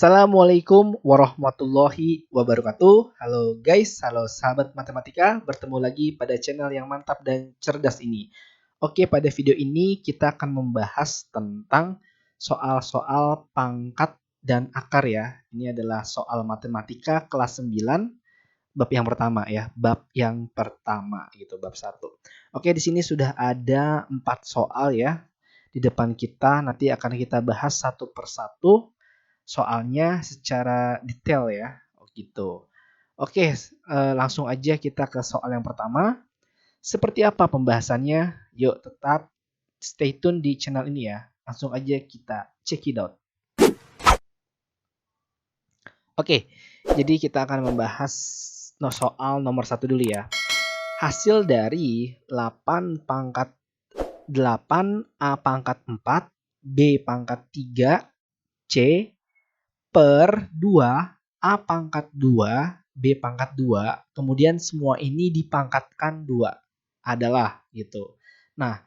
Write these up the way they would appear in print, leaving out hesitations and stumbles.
Assalamualaikum warahmatullahi wabarakatuh. Halo guys, halo sahabat matematika. Bertemu lagi pada channel yang mantap dan cerdas ini. Oke, pada video ini kita akan membahas tentang soal-soal pangkat dan akar ya. Ini adalah soal matematika kelas 9, bab yang pertama ya. Bab yang pertama gitu, bab 1. Oke, di sini sudah ada 4 soal ya. Di depan kita nanti akan kita bahas satu persatu soalnya secara detail ya. Oh gitu. Oke, langsung aja kita ke soal yang pertama. Seperti apa pembahasannya? Yuk tetap stay tune di channel ini ya. Langsung aja kita check it out. Oke, jadi kita akan membahas soal nomor 1 dulu ya. Hasil dari 8 pangkat 8 A pangkat 4 B pangkat 3 C per 2 A pangkat 2 B pangkat 2 kemudian semua ini dipangkatkan 2 adalah gitu. Nah,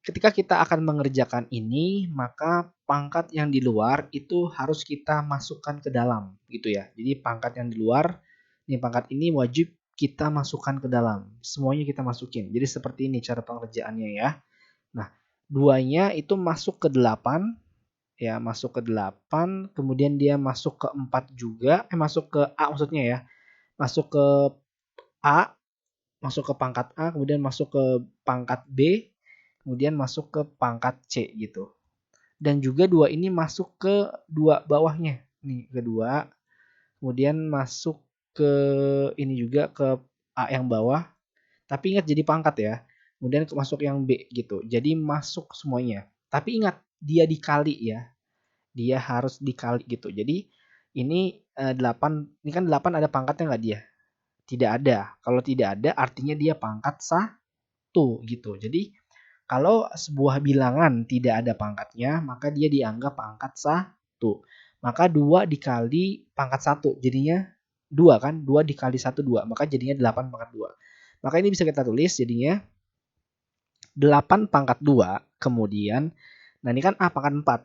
ketika kita akan mengerjakan ini maka pangkat yang di luar itu harus kita masukkan ke dalam gitu ya. Jadi pangkat yang di luar, ini pangkat ini wajib kita masukkan ke dalam. Semuanya kita masukin. Jadi seperti ini cara pengerjaannya ya. Nah, duanya itu masuk ke 8 ya, masuk ke 8, kemudian dia masuk ke 4 juga, masuk ke A maksudnya ya. Masuk ke A, masuk ke pangkat A, kemudian masuk ke pangkat B, kemudian masuk ke pangkat C gitu. Dan juga dua ini masuk ke dua bawahnya. Nih, kedua. Kemudian masuk ke ini juga ke A yang bawah. Tapi ingat jadi pangkat ya. Kemudian masuk yang B gitu. Jadi masuk semuanya. Tapi ingat dia dikali ya. Dia harus dikali gitu. Jadi ini 8, ini kan 8 ada pangkatnya nggak dia? Tidak ada. Kalau tidak ada artinya dia pangkat 1 gitu. Jadi kalau sebuah bilangan tidak ada pangkatnya, maka dia dianggap pangkat 1. Maka 2 dikali pangkat 1 jadinya 2 kan? 2 dikali 1 2. Maka jadinya 8 pangkat 2. Maka ini bisa kita tulis jadinya 8 pangkat 2 kemudian, nah ini kan A pangkat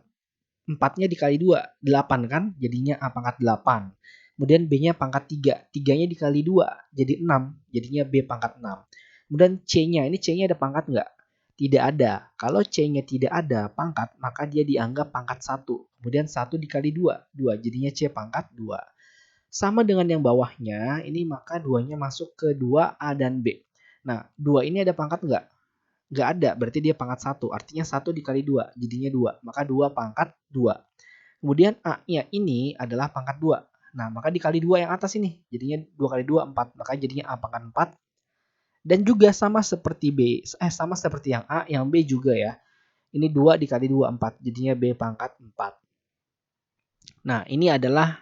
4. 4-nya dikali 2, 8 kan? Jadinya A pangkat 8. Kemudian B-nya pangkat 3. 3-nya dikali 2, jadi 6. Jadinya B pangkat 6. Kemudian C-nya, ini C-nya ada pangkat nggak? Tidak ada. Kalau C-nya tidak ada pangkat, maka dia dianggap pangkat 1. Kemudian 1 dikali 2, 2. Jadinya C pangkat 2. Sama dengan yang bawahnya, ini maka 2-nya masuk ke 2 A dan B. Nah, 2 ini ada pangkat nggak? Nggak ada, berarti dia pangkat 1. Artinya 1 dikali 2, jadinya 2. Maka 2 pangkat 2. Kemudian A-nya ini adalah pangkat 2. Nah, maka dikali 2 yang atas ini. Jadinya 2 kali 2, 4. Maka jadinya A pangkat 4. Dan juga sama seperti B, sama seperti yang A, yang B juga ya. Ini 2 dikali 2, 4. Jadinya B pangkat 4. Nah, ini adalah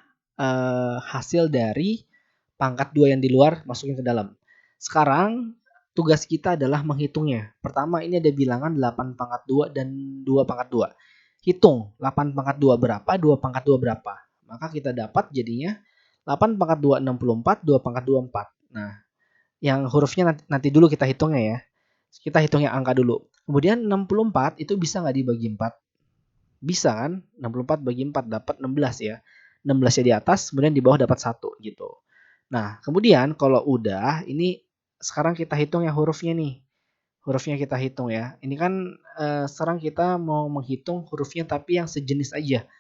hasil dari pangkat 2 yang di luar masukin ke dalam. Sekarang tugas kita adalah menghitungnya. Pertama ini ada bilangan 8 pangkat 2 dan 2 pangkat 2. Hitung 8 pangkat 2 berapa, 2 pangkat 2 berapa. Maka kita dapat jadinya 8 pangkat 2 64, 2 pangkat 2 4. Nah, yang hurufnya nanti dulu kita hitungnya ya. Kita hitung yang angka dulu. Kemudian 64 itu bisa nggak dibagi 4? Bisa kan? 64 bagi 4 dapat 16 ya. 16-nya di atas, kemudian di bawah dapat 1 gitu. Nah, kemudian kalau udah, ini sekarang kita hitung yang hurufnya nih. Hurufnya kita hitung ya. Ini kan sekarang kita mau menghitung hurufnya tapi yang sejenis aja.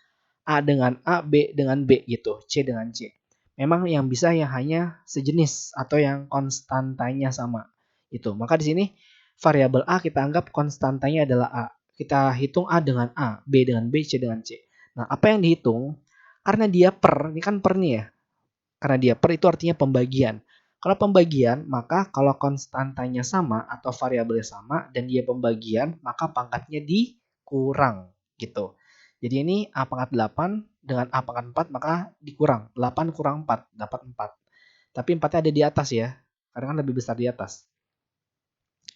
A dengan A, B dengan B gitu, C dengan C. Memang yang bisa yang hanya sejenis atau yang konstantanya sama. Itu. Maka di sini variabel A kita anggap konstantanya adalah A. Kita hitung A dengan A, B dengan B, C dengan C. Nah, apa yang dihitung? Karena dia per, ini kan per nih ya. Karena dia per itu artinya pembagian. Kalau pembagian, maka kalau konstantanya sama atau variabelnya sama dan dia pembagian, maka pangkatnya dikurang gitu. Jadi ini A pangkat 8 dengan A pangkat 4 maka dikurang. 8 kurang 4 dapat 4. Tapi 4-nya ada di atas ya. Karena kan lebih besar di atas.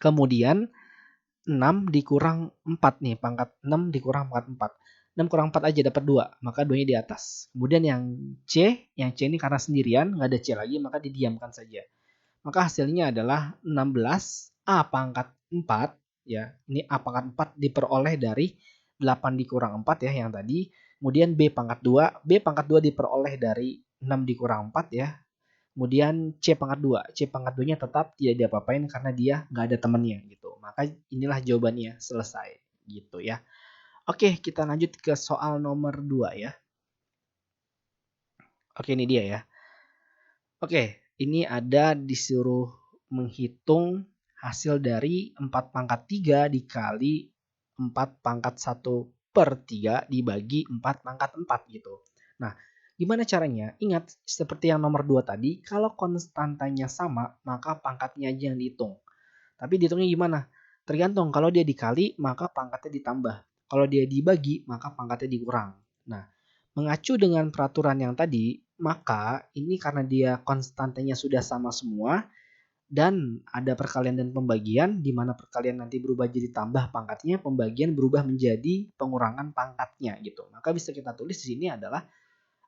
Kemudian 6 dikurang 4 nih, pangkat 6 dikurang pangkat 4. 6 kurang 4 aja dapat 2, maka 2-nya di atas. Kemudian yang C ini karena sendirian, nggak ada C lagi, maka didiamkan saja. Maka hasilnya adalah 16 A pangkat 4, ya. Ini A pangkat 4 diperoleh dari 8 dikurang 4 ya yang tadi. Kemudian B pangkat 2. B pangkat 2 diperoleh dari 6 dikurang 4 ya. Kemudian C pangkat 2. C pangkat 2-nya tetap tidak diapa-apain karena dia nggak ada temannya gitu. Maka inilah jawabannya, selesai gitu ya. Oke, kita lanjut ke soal nomor 2 ya. Oke, ini dia ya. Oke, ini ada disuruh menghitung hasil dari 4 pangkat 3 dikali 4 pangkat 1/3 dibagi 4 pangkat 4 gitu. Nah, gimana caranya? Ingat, seperti yang nomor 2 tadi, kalau konstantanya sama, maka pangkatnya aja yang dihitung. Tapi dihitungnya gimana? Tergantung, kalau dia dikali, maka pangkatnya ditambah. Kalau dia dibagi, maka pangkatnya dikurang. Nah, mengacu dengan peraturan yang tadi, maka ini karena dia konstantanya sudah sama semua, dan ada perkalian dan pembagian, di mana perkalian nanti berubah jadi tambah pangkatnya, pembagian berubah menjadi pengurangan pangkatnya gitu. Maka bisa kita tulis di sini adalah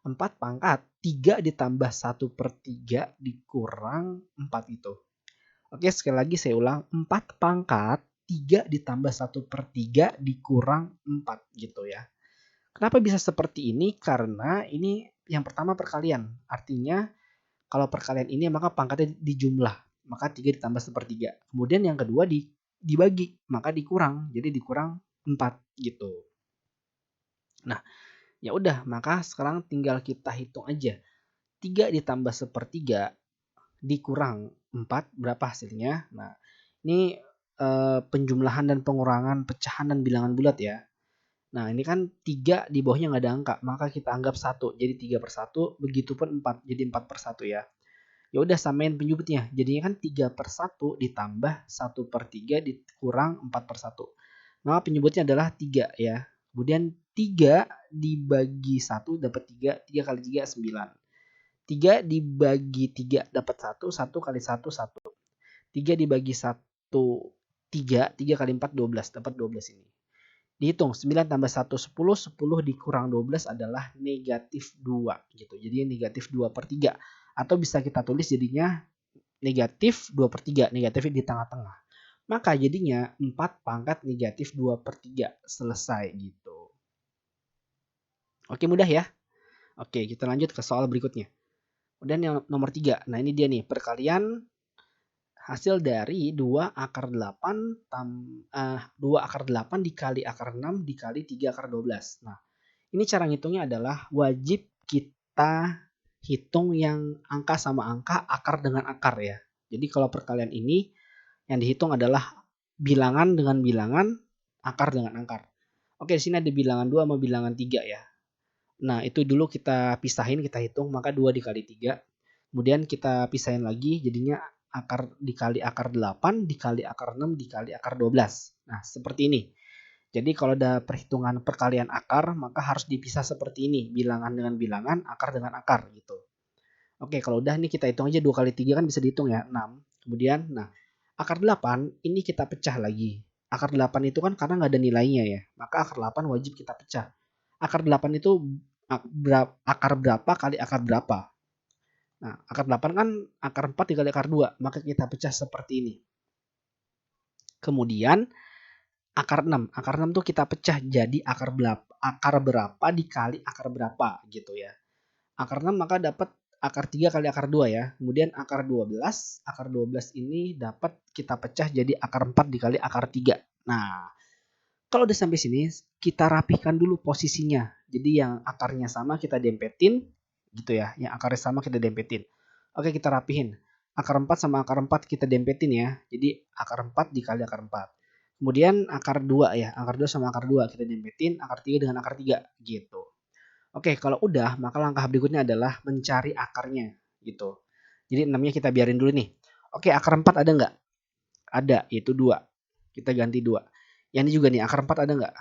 4 pangkat 3 ditambah 1/3 dikurang 4 itu. Oke, sekali lagi saya ulang, 4 pangkat 3 ditambah 1/3 dikurang 4 gitu ya. Kenapa bisa seperti ini? Karena ini yang pertama perkalian. Artinya kalau perkalian ini maka pangkatnya dijumlah. Maka 3 ditambah 1/3. Kemudian yang kedua dibagi, maka dikurang. Jadi dikurang 4 gitu. Nah, ya udah, maka sekarang tinggal kita hitung aja. 3 ditambah 1/3 dikurang 4 berapa hasilnya? Nah, ini penjumlahan dan pengurangan pecahan dan bilangan bulat ya. Nah, ini kan 3 di bawahnya nggak ada angka, maka kita anggap 1. Jadi 3/1, begitupun 4, jadi 4/1 ya. Ya udah, samain penyebutnya. Jadinya kan 3/1 ditambah 1/3 dikurang 4/1. Maka penyebutnya adalah 3 ya. Kemudian 3 dibagi 1 dapat 3, 3 kali 3 9. 3 dibagi 3 dapat 1, 1 kali 1 1. 3 dibagi 1 3, 3 kali 4 12, dapat 12 ini. Dihitung 9 tambah 1 10, 10 dikurang 12 adalah negatif 2 gitu. Jadi negatif 2/3. Atau bisa kita tulis jadinya negatif 2/3, negatifnya di tengah-tengah. Maka jadinya 4 pangkat negatif 2/3, selesai gitu. Oke, mudah ya? Oke, kita lanjut ke soal berikutnya. Dan yang nomor 3, nah ini dia nih, perkalian hasil dari 2 akar 8 dikali akar 6 dikali 3 akar 12. Nah, ini cara ngitungnya adalah wajib kita hitung yang angka sama angka, akar dengan akar ya. Jadi kalau perkalian ini yang dihitung adalah bilangan dengan bilangan, akar dengan akar. Oke, di sini ada bilangan 2 sama bilangan 3 ya. Nah, itu dulu kita pisahin, kita hitung, maka 2 dikali 3. Kemudian kita pisahin lagi, jadinya akar dikali akar 8 dikali akar 6 dikali akar 12. Nah, seperti ini. Jadi kalau ada perhitungan perkalian akar, maka harus dipisah seperti ini. Bilangan dengan bilangan, akar dengan akar gitu. Oke, kalau udah nih kita hitung aja 2 kali 3 kan bisa dihitung ya, 6. Kemudian, nah, akar 8 ini kita pecah lagi. Akar 8 itu kan karena nggak ada nilainya ya, maka akar 8 wajib kita pecah. Akar 8 itu akar berapa kali akar berapa. Nah, akar 8 kan akar 4 dikali akar 2, maka kita pecah seperti ini. Kemudian akar 6. Akar 6 tuh kita pecah jadi akar berapa dikali akar berapa gitu ya. Akar 6 maka dapat akar 3 kali akar 2 ya. Kemudian akar 12. Akar 12 ini dapat kita pecah jadi akar 4 dikali akar 3. Nah, kalau udah sampai sini kita rapihkan dulu posisinya. Jadi yang akarnya sama kita dempetin gitu ya. Yang akarnya sama kita dempetin. Oke, kita rapihin. Akar 4 sama akar 4 kita dempetin ya. Jadi akar 4 dikali akar 4. Kemudian akar 2 ya. Akar 2 sama akar 2 kita dempetin. Akar 3 dengan akar 3 gitu. Oke, kalau udah maka langkah berikutnya adalah mencari akarnya gitu. Jadi 6-nya kita biarin dulu nih. Oke, akar 4 ada nggak? Ada, yaitu 2. Kita ganti 2. Yang ini juga nih, akar 4 ada nggak?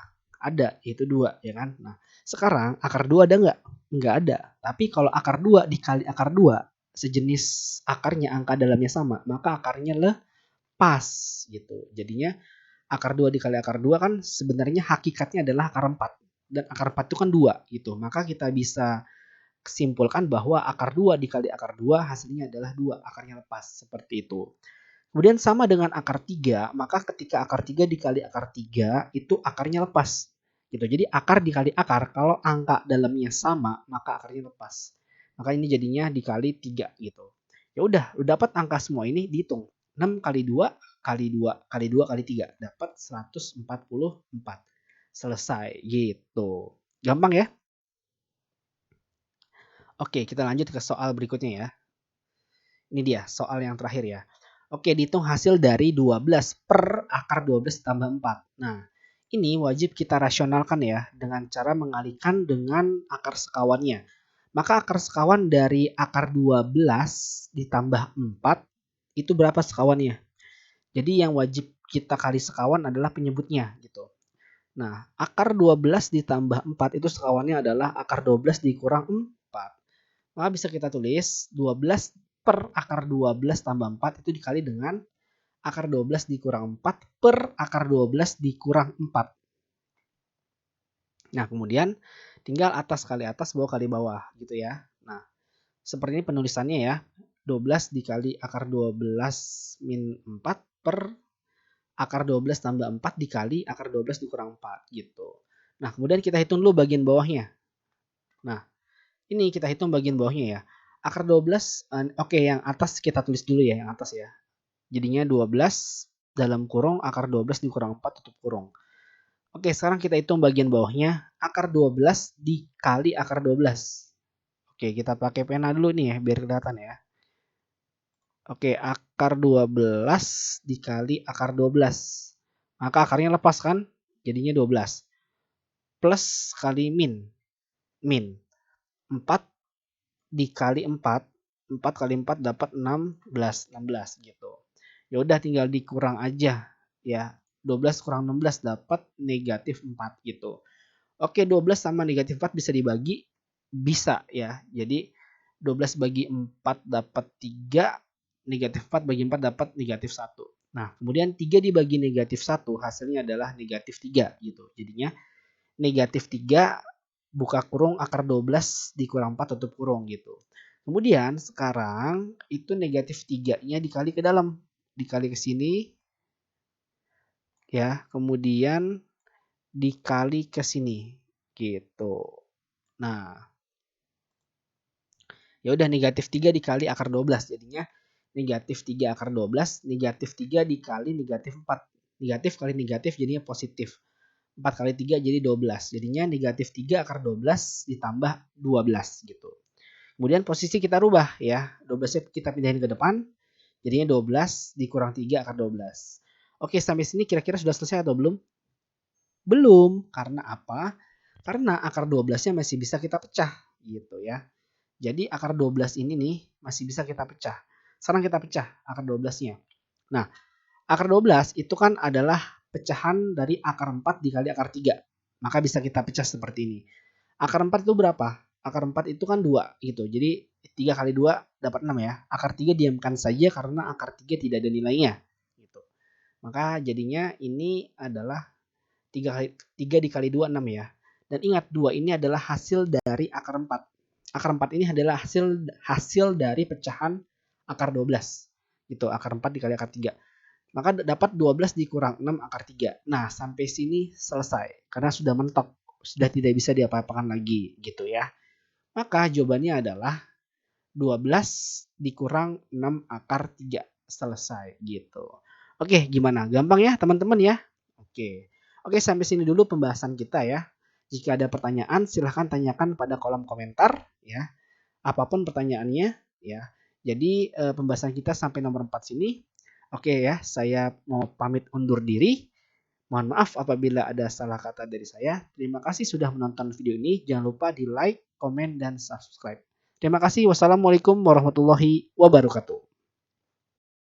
Ada, yaitu 2 ya kan. Nah, sekarang akar 2 ada nggak? Nggak ada. Tapi kalau akar 2 dikali akar 2, sejenis akarnya, angka dalamnya sama, maka akarnya lepas gitu. Jadinya akar 2 dikali akar 2 kan sebenarnya hakikatnya adalah akar 4. Dan akar 4 itu kan 2 gitu. Maka kita bisa simpulkan bahwa akar 2 dikali akar 2 hasilnya adalah 2. Akarnya lepas. Seperti itu. Kemudian sama dengan akar 3. Maka ketika akar 3 dikali akar 3 itu akarnya lepas. gitu. Jadi akar dikali akar, kalau angka dalamnya sama maka akarnya lepas. Maka ini jadinya dikali 3 gitu. Ya udah, lu dapat angka semua ini, dihitung. 6 kali 2 kali 2 kali 2 kali 3 dapat 144. Selesai gitu. Gampang ya? Oke, kita lanjut ke soal berikutnya ya. Ini dia soal yang terakhir ya. Oke, dihitung hasil dari 12 per akar 12 tambah 4. Nah, ini wajib kita rasionalkan ya dengan cara mengalihkan dengan akar sekawannya. Maka akar sekawan dari akar 12 ditambah 4 itu berapa sekawannya? Jadi yang wajib kita kali sekawan adalah penyebutnya gitu. Nah, akar 12 ditambah 4 itu sekawannya adalah akar 12 dikurang 4. Maka bisa kita tulis 12 per akar 12 tambah 4 itu dikali dengan akar 12 dikurang 4 per akar 12 dikurang 4. Nah, kemudian tinggal atas kali atas, bawah kali bawah gitu ya. Nah, seperti ini penulisannya ya. 12 dikali akar 12 min 4 per akar 12 tambah 4 dikali akar 12 dikurang 4 gitu. Nah, kemudian kita hitung dulu bagian bawahnya. Nah, ini kita hitung bagian bawahnya ya. Akar 12, oke, yang atas kita tulis dulu ya, yang atas ya. Jadinya 12 dalam kurung akar 12 dikurang 4 tutup kurung. Oke, sekarang kita hitung bagian bawahnya. Akar 12 dikali akar 12. Oke, kita pakai pena dulu nih ya, biar kelihatan ya. Oke, akar 12 dikali akar 12. Maka akarnya lepas kan? Jadinya 12. Plus kali min. Min. 4 dikali 4. 4 kali 4 dapat 16. 16 gitu. Ya udah tinggal dikurang aja ya. 12 kurang 16 dapat negatif 4 gitu. Oke, 12 sama negatif 4 bisa dibagi? Bisa ya. Jadi 12 bagi 4 dapat 3, negatif 4 bagi 4 dapat negatif 1. Nah, kemudian 3 dibagi negatif 1 hasilnya adalah negatif 3 gitu. Jadinya negatif 3 buka kurung akar 12 dikurang 4 tutup kurung gitu. Kemudian sekarang itu negatif 3-nya dikali ke dalam. Dikali ke sini ya, kemudian dikali ke sini gitu. Nah, ya udah negatif 3 dikali akar 12 jadinya negatif 3 akar 12, negatif 3 dikali negatif 4. Negatif kali negatif jadinya positif. 4 kali 3 jadi 12. Jadinya negatif 3 akar 12 ditambah 12 gitu. Kemudian posisi kita rubah ya. 12-nya kita pindahin ke depan. Jadinya 12 dikurang 3 akar 12. Oke, sampai sini kira-kira sudah selesai atau belum? Belum. Karena apa? Karena akar 12-nya masih bisa kita pecah gitu ya. Jadi akar 12 ini nih masih bisa kita pecah. Sekarang kita pecah akar 12-nya. Nah, akar 12 itu kan adalah pecahan dari akar 4 dikali akar 3. Maka bisa kita pecah seperti ini. Akar 4 itu berapa? Akar 4 itu kan 2 gitu. Jadi 3 kali 2 dapat 6 ya. Akar 3 diamkan saja karena akar 3 tidak ada nilainya. Gitu. Maka jadinya ini adalah 3 dikali 2 6 ya. Dan ingat 2 ini adalah hasil dari akar 4. Akar 4 ini adalah hasil dari pecahan akar 12. Gitu, akar 4 dikali akar 3. Maka dapat 12 dikurang 6 akar 3. Nah, sampai sini selesai. Karena sudah mentok. Sudah tidak bisa diapa-apakan lagi gitu ya. Maka jawabannya adalah 12 dikurang 6 akar 3. Selesai gitu. Oke, gimana? Gampang ya teman-teman ya? Oke. Oke, sampai sini dulu pembahasan kita ya. Jika ada pertanyaan silahkan tanyakan pada kolom komentar ya. Apapun pertanyaannya ya. Jadi pembahasan kita sampai nomor 4 sini. Oke ya, saya mau pamit undur diri. Mohon maaf apabila ada salah kata dari saya. Terima kasih sudah menonton video ini. Jangan lupa di like, komen, dan subscribe. Terima kasih. Wassalamualaikum warahmatullahi wabarakatuh.